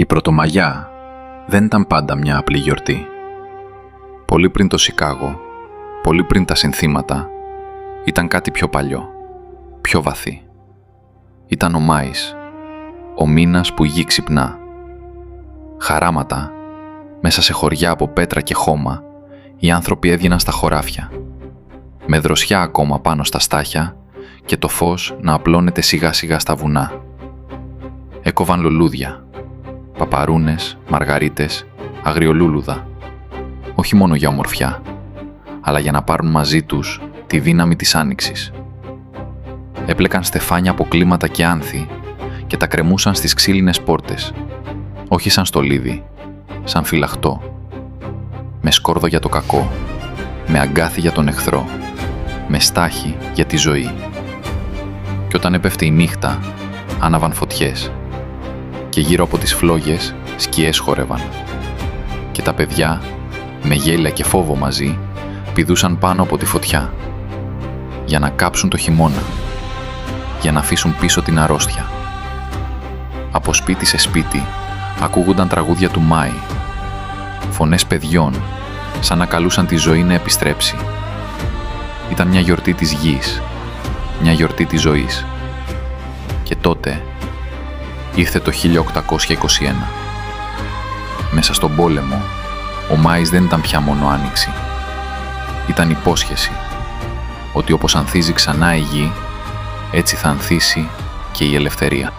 Η Πρωτομαγιά δεν ήταν πάντα μια απλή γιορτή. Πολύ πριν το Σικάγο, πολύ πριν τα συνθήματα, ήταν κάτι πιο παλιό, πιο βαθύ. Ήταν ο Μάης, ο μήνας που η γη ξυπνά. Χαράματα, μέσα σε χωριά από πέτρα και χώμα, οι άνθρωποι έβγαιναν στα χωράφια, με δροσιά ακόμα πάνω στα στάχια και το φως να απλώνεται σιγά σιγά στα βουνά. Έκοβαν λουλούδια, παπαρούνες, μαργαρίτες, αγριολούλουδα, όχι μόνο για ομορφιά, αλλά για να πάρουν μαζί τους τη δύναμη της άνοιξης. Έπλεκαν στεφάνια από κλίματα και άνθη και τα κρεμούσαν στις ξύλινες πόρτες, όχι σαν στολίδι, σαν φυλαχτό, με σκόρδο για το κακό, με αγκάθι για τον εχθρό, με στάχη για τη ζωή. Και όταν έπεφτε η νύχτα, άναβαν φωτιές και γύρω από τις φλόγες σκιές χόρευαν. Και τα παιδιά, με γέλια και φόβο μαζί, πηδούσαν πάνω από τη φωτιά για να κάψουν το χειμώνα, για να αφήσουν πίσω την αρρώστια. Από σπίτι σε σπίτι ακούγονταν τραγούδια του Μάη, φωνές παιδιών σαν να καλούσαν τη ζωή να επιστρέψει. Ήταν μια γιορτή της γης, μια γιορτή της ζωής. Και τότε ήρθε το 1821. Μέσα στον πόλεμο, ο Μάης δεν ήταν πια μόνο άνοιξη. Ήταν υπόσχεση ότι όπως ανθίζει ξανά η γη, έτσι θα ανθίσει και η ελευθερία.